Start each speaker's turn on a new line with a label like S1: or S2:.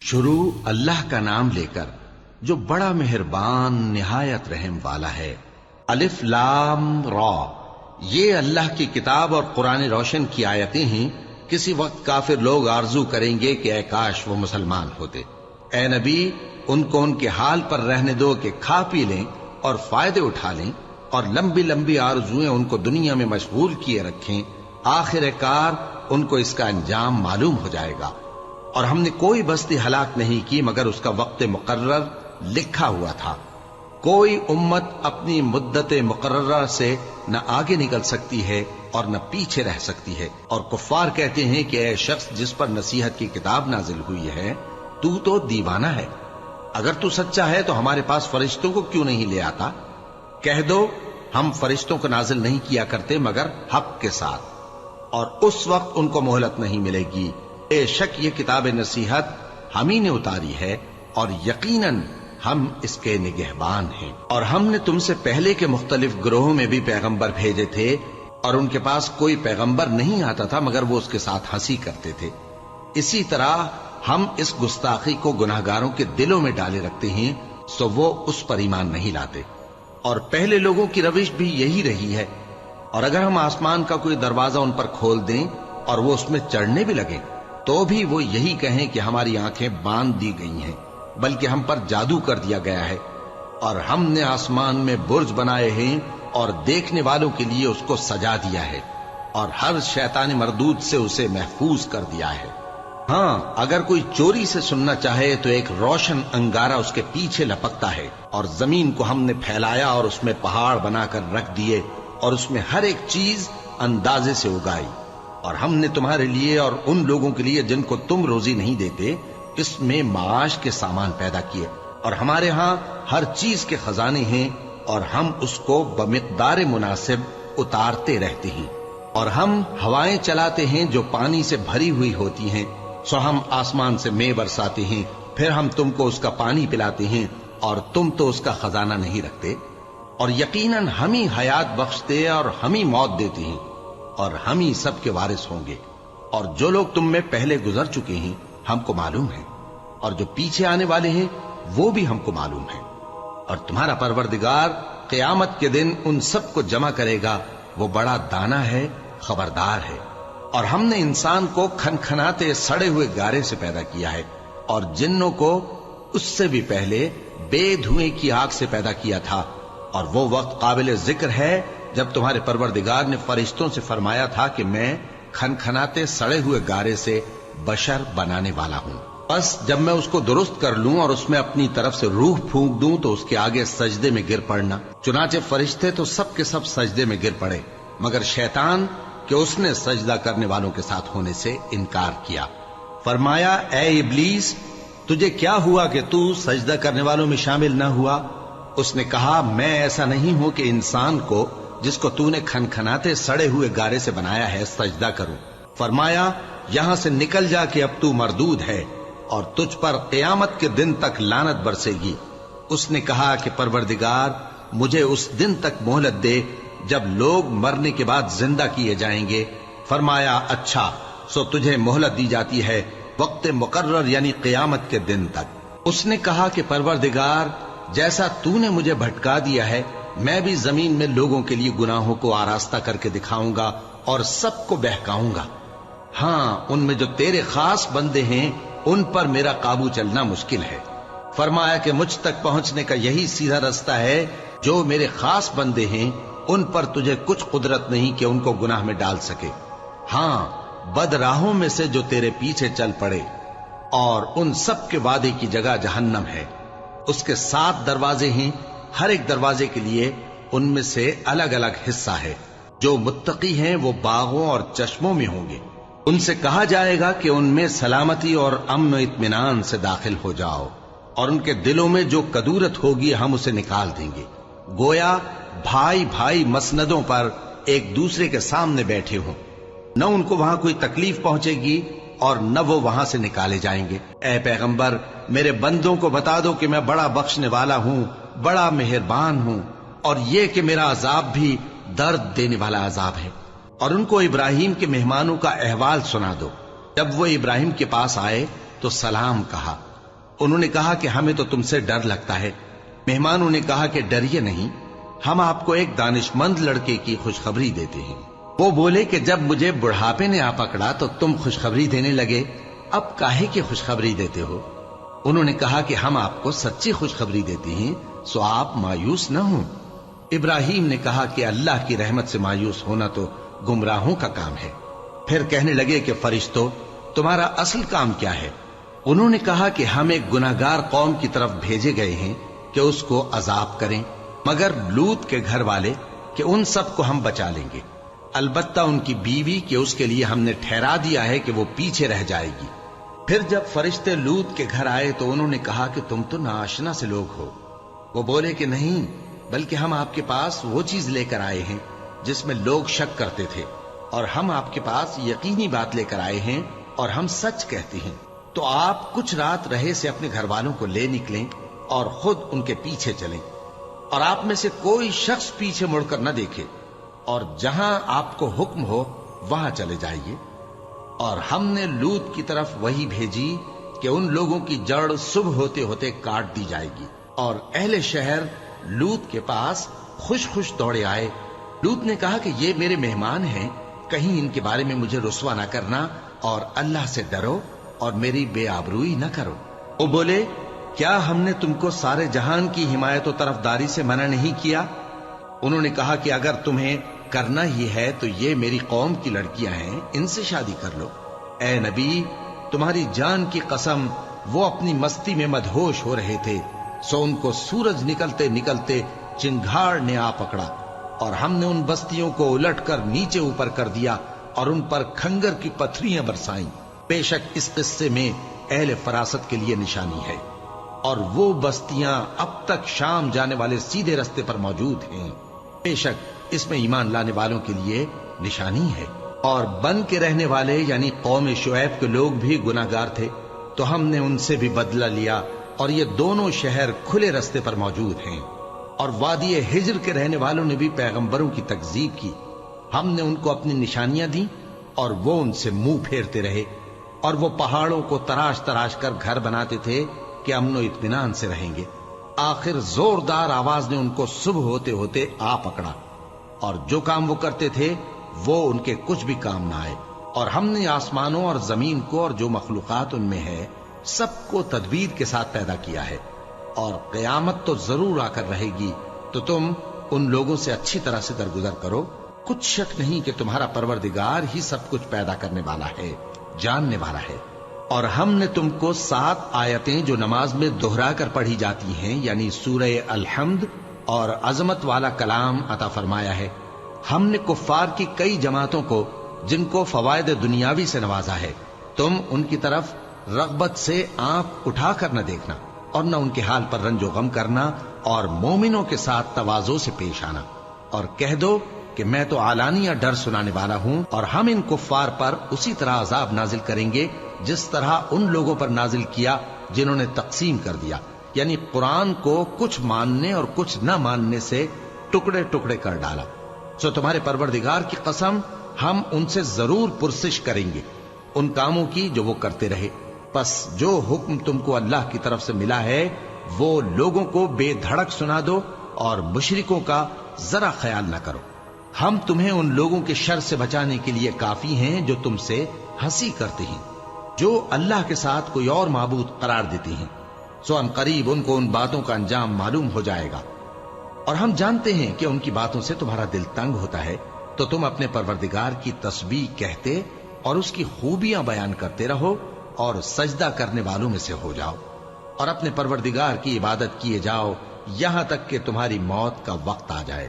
S1: شروع اللہ کا نام لے کر جو بڑا مہربان نہایت رحم والا ہے۔ الف لام را، یہ اللہ کی کتاب اور قرآن روشن کی آیتیں ہیں۔ کسی وقت کافر لوگ آرزو کریں گے کہ اے کاش وہ مسلمان ہوتے۔ اے نبی، ان کو ان کے حال پر رہنے دو کہ کھا پی لیں اور فائدے اٹھا لیں، اور لمبی لمبی آرزویں ان کو دنیا میں مشغول کیے رکھیں۔ آخر کار ان کو اس کا انجام معلوم ہو جائے گا۔ اور ہم نے کوئی بستی ہلاک نہیں کی مگر اس کا وقت مقرر لکھا ہوا تھا۔ کوئی امت اپنی مدت مقررہ سے نہ آگے نکل سکتی ہے اور نہ پیچھے رہ سکتی ہے۔ اور کفار کہتے ہیں کہ اے شخص جس پر نصیحت کی کتاب نازل ہوئی ہے، تو دیوانہ ہے۔ اگر تو سچا ہے تو ہمارے پاس فرشتوں کو کیوں نہیں لے آتا؟ کہہ دو ہم فرشتوں کو نازل نہیں کیا کرتے مگر حق کے ساتھ، اور اس وقت ان کو مہلت نہیں ملے گی۔ بے شک یہ کتاب نصیحت ہم ہی نے اتاری ہے، اور یقیناً ہم اس کے نگہبان ہیں۔ اور ہم نے تم سے پہلے کے مختلف گروہوں میں بھی پیغمبر بھیجے تھے، اور ان کے پاس کوئی پیغمبر نہیں آتا تھا مگر وہ اس کے ساتھ ہنسی کرتے تھے۔ اسی طرح ہم اس گستاخی کو گناہگاروں کے دلوں میں ڈالے رکھتے ہیں، سو وہ اس پر ایمان نہیں لاتے۔ اور پہلے لوگوں کی روش بھی یہی رہی ہے۔ اور اگر ہم آسمان کا کوئی دروازہ ان پر کھول دیں اور وہ اس میں چڑھنے بھی لگیں تو بھی وہ یہی کہیں کہ ہماری آنکھیں باندھ دی گئی ہیں، بلکہ ہم پر جادو کر دیا گیا ہے۔ اور ہم نے آسمان میں برج بنائے ہیں اور دیکھنے والوں کے لیے اس کو سجا دیا ہے، اور ہر شیطان مردود سے اسے محفوظ کر دیا ہے۔ ہاں، اگر کوئی چوری سے سننا چاہے تو ایک روشن انگارہ اس کے پیچھے لپکتا ہے، اور زمین کو ہم نے پھیلایا اور اس میں پہاڑ بنا کر رکھ دیے، اور اس میں ہر ایک چیز اندازے سے اگائی۔ اور ہم نے تمہارے لیے اور ان لوگوں کے لیے جن کو تم روزی نہیں دیتے اس میں معاش کے سامان پیدا کیے، اور ہمارے ہاں ہر چیز کے خزانے ہیں، اور ہم اس کو بمقدار مناسب اتارتے رہتے ہیں۔ اور ہم ہوائیں چلاتے ہیں جو پانی سے بھری ہوئی ہوتی ہیں، سو ہم آسمان سے مے برساتے ہیں، پھر ہم تم کو اس کا پانی پلاتے ہیں، اور تم تو اس کا خزانہ نہیں رکھتے۔ اور یقیناً ہم ہی حیات بخشتے اور ہم ہی موت دیتے ہیں، اور ہم ہی سب کے وارث ہوں گے۔ اور جو لوگ تم میں پہلے گزر چکے ہیں ہم کو معلوم ہے، اور جو پیچھے آنے والے ہیں وہ بھی ہم کو معلوم ہے۔ اور تمہارا پروردگار قیامت کے دن ان سب کو جمع کرے گا، وہ بڑا دانا ہے، خبردار ہے۔ اور ہم نے انسان کو کھنکھناتے سڑے ہوئے گارے سے پیدا کیا ہے، اور جنوں کو اس سے بھی پہلے بے دھوئیں کی آگ سے پیدا کیا تھا۔ اور وہ وقت قابل ذکر ہے جب تمہارے پروردگار نے فرشتوں سے فرمایا تھا کہ میں کھنکھناتے سڑے ہوئے گارے سے بشر بنانے والا ہوں، بس جب میں اس کو درست کر لوں اور اس میں اپنی طرف سے روح پھونک دوں تو اس کے آگے سجدے میں گر پڑنا۔ چنانچہ فرشتے تو سب کے سب سجدے میں گر پڑے مگر شیطان کہ اس نے سجدہ کرنے والوں کے ساتھ ہونے سے انکار کیا۔ فرمایا اے ابلیس، تجھے کیا ہوا کہ تو سجدہ کرنے والوں میں شامل نہ ہوا؟ اس نے کہا میں ایسا نہیں ہوں کہ انسان کو جس کو تو نے کھنکھناتے سڑے ہوئے گارے سے بنایا ہے سجدہ کروں۔ فرمایا یہاں سے نکل جا کہ اب تو مردود ہے، اور تجھ پر قیامت کے دن تک لعنت برسے گی۔ اس نے کہا کہ پروردگار مجھے اس دن تک مہلت دے جب لوگ مرنے کے بعد زندہ کیے جائیں گے۔ فرمایا اچھا، سو تجھے مہلت دی جاتی ہے وقت مقرر یعنی قیامت کے دن تک۔ اس نے کہا کہ پروردگار جیسا تو نے مجھے بھٹکا دیا ہے میں بھی زمین میں لوگوں کے لیے گناہوں کو آراستہ کر کے دکھاؤں گا اور سب کو بہکاؤں گا۔ ہاں، ان میں جو تیرے خاص بندے ہیں ان پر میرا قابو چلنا مشکل ہے۔ فرمایا کہ مجھ تک پہنچنے کا یہی سیدھا رستہ ہے، جو میرے خاص بندے ہیں ان پر تجھے کچھ قدرت نہیں کہ ان کو گناہ میں ڈال سکے۔ ہاں، بد راہوں میں سے جو تیرے پیچھے چل پڑے، اور ان سب کے وعدے کی جگہ جہنم ہے۔ اس کے 7 دروازے ہیں، ہر ایک دروازے کے لیے ان میں سے الگ الگ حصہ ہے۔ جو متقی ہیں وہ باغوں اور چشموں میں ہوں گے۔ ان سے کہا جائے گا کہ ان میں سلامتی اور امن و اطمینان سے داخل ہو جاؤ، اور ان کے دلوں میں جو کدورت ہوگی ہم اسے نکال دیں گے، گویا بھائی بھائی مسندوں پر ایک دوسرے کے سامنے بیٹھے ہوں۔ نہ ان کو وہاں کوئی تکلیف پہنچے گی اور نہ وہ وہاں سے نکالے جائیں گے۔ اے پیغمبر میرے بندوں کو بتا دو کہ میں بڑا بخشنے والا ہوں، بڑا مہربان ہوں، اور یہ کہ میرا عذاب بھی درد دینے والا عذاب ہے۔ اور ان کو ابراہیم کے مہمانوں کا احوال سنا دو۔ جب وہ ابراہیم کے پاس آئے تو سلام کہا، انہوں نے کہا کہ ہمیں تو تم سے ڈر لگتا ہے۔ مہمانوں نے کہا کہ ڈریے نہیں، ہم آپ کو ایک دانشمند لڑکے کی خوشخبری دیتے ہیں۔ وہ بولے کہ جب مجھے بڑھاپے نے آ پکڑا تو تم خوشخبری دینے لگے، اب کاہے کی خوشخبری دیتے ہو؟ انہوں نے کہا کہ ہم آپ کو سچی خوشخبری دیتے ہیں، سو آپ مایوس نہ ہوں۔ ابراہیم نے کہا کہ اللہ کی رحمت سے مایوس ہونا تو گمراہوں کا کام ہے۔ پھر کہنے لگے کہ فرشتوں، تمہارا اصل کام کیا ہے؟ انہوں نے کہا کہ ہم ایک گناہگار قوم کی طرف بھیجے گئے ہیں کہ اس کو عذاب کریں، مگر لوط کے گھر والے کہ ان سب کو ہم بچا لیں گے، البتہ ان کی بیوی کہ اس کے لیے ہم نے ٹھہرا دیا ہے کہ وہ پیچھے رہ جائے گی۔ پھر جب فرشتے لوط کے گھر آئے تو انہوں نے کہا کہ تم تو ناآشنا سے لوگ ہو۔ وہ بولے کہ نہیں، بلکہ ہم آپ کے پاس وہ چیز لے کر آئے ہیں جس میں لوگ شک کرتے تھے، اور ہم آپ کے پاس یقینی بات لے کر آئے ہیں اور ہم سچ کہتے ہیں۔ تو آپ کچھ رات رہے سے اپنے گھر والوں کو لے نکلیں اور خود ان کے پیچھے چلیں، اور آپ میں سے کوئی شخص پیچھے مڑ کر نہ دیکھے، اور جہاں آپ کو حکم ہو وہاں چلے جائیے۔ اور ہم نے لوط کی طرف وہی بھیجی کہ ان لوگوں کی جڑ صبح ہوتے ہوتے کاٹ دی جائے گی، اور اہل شہر لوط کے پاس خوش خوش دوڑے آئے۔ لوط نے کہا کہ یہ میرے مہمان ہیں، کہیں ان کے بارے میں مجھے رسوا نہ کرنا، اور اللہ سے ڈرو اور میری بے آبروئی نہ کرو۔ وہ بولے، کیا ہم نے تم کو سارے جہان کی حمایت و طرفداری سے منع نہیں کیا؟ انہوں نے کہا کہ اگر تمہیں کرنا ہی ہے تو یہ میری قوم کی لڑکیاں ہیں، ان سے شادی کر لو۔ اے نبی، تمہاری جان کی قسم، وہ اپنی مستی میں مدہوش ہو رہے تھے، سو ان کو سورج نکلتے نکلتے چنگھاڑ نے آ پکڑا، اور ہم نے ان بستیوں کو الٹ کر نیچے اوپر کر دیا اور ان پر کھنگر کی پتھریاں برسائیں۔ بے شک اس قصے میں اہل فراست کے لیے نشانی ہے، اور وہ بستیاں اب تک شام جانے والے سیدھے رستے پر موجود ہیں۔ بے شک اس میں ایمان لانے والوں کے لیے نشانی ہے۔ اور بن کے رہنے والے یعنی قوم شعیب کے لوگ بھی گناہگار تھے، تو ہم نے ان سے بھی بدلہ لیا، اور یہ دونوں شہر کھلے رستے پر موجود ہیں۔ اور وادی ہجر کے رہنے والوں نے بھی پیغمبروں کی تکذیب کی، ہم نے ان کو اپنی نشانیاں دی اور وہ ان سے منہ پھیرتے رہے، اور وہ پہاڑوں کو تراش تراش کر گھر بناتے تھے کہ امن و اطمینان سے رہیں گے۔ آخر زوردار آواز نے ان کو صبح ہوتے ہوتے آ پکڑا، اور جو کام وہ کرتے تھے وہ ان کے کچھ بھی کام نہ آئے۔ اور ہم نے آسمانوں اور زمین کو اور جو مخلوقات ان میں ہے سب کو تدبیر کے ساتھ پیدا کیا ہے، اور قیامت تو ضرور آ کر رہے گی، تو تم ان لوگوں سے اچھی طرح سے درگزر کرو۔ کچھ شک نہیں کہ تمہارا پروردگار ہی سب کچھ پیدا کرنے والا ہے، جاننے والا ہے۔ اور ہم نے تم کو 7 آیتیں جو نماز میں دہرا کر پڑھی جاتی ہیں، یعنی سورہ الحمد اور عظمت والا کلام عطا فرمایا ہے۔ ہم نے کفار کی کئی جماعتوں کو جن کو فوائد دنیاوی سے نوازا ہے، تم ان کی طرف رغبت سے آنکھ اٹھا کر نہ دیکھنا، اور نہ ان کے حال پر رنج و غم کرنا، اور مومنوں کے ساتھ تواضع سے پیش آنا، اور کہہ دو کہ میں تو اعلانیہ ڈر سنانے والا ہوں، اور ہم ان کفار پر اسی طرح عذاب نازل کریں گے جس طرح ان لوگوں پر نازل کیا جنہوں نے تقسیم کر دیا، یعنی قرآن کو کچھ ماننے اور کچھ نہ ماننے سے ٹکڑے ٹکڑے کر ڈالا۔ سو تمہارے پروردگار کی قسم، ہم ان سے ضرور پرسش کریں گے ان کاموں کی جو وہ کرتے رہے۔ پس جو حکم تم کو اللہ کی طرف سے ملا ہے وہ لوگوں کو بے دھڑک سنا دو، اور مشرکوں کا ذرا خیال نہ کرو۔ ہم تمہیں ان لوگوں کے شر سے بچانے کے لیے کافی ہیں جو تم سے ہنسی کرتے ہیں، جو اللہ کے ساتھ کوئی اور معبود قرار دیتے ہیں، سو ان قریب ان کو ان باتوں کا انجام معلوم ہو جائے گا۔ اور ہم جانتے ہیں کہ ان کی باتوں سے تمہارا دل تنگ ہوتا ہے، تو تم اپنے پروردگار کی تسبیح کہتے اور اس کی خوبیاں بیان کرتے رہو، اور سجدہ کرنے والوں میں سے ہو جاؤ، اور اپنے پروردگار کی عبادت کیے جاؤ یہاں تک کہ تمہاری موت کا وقت آ جائے۔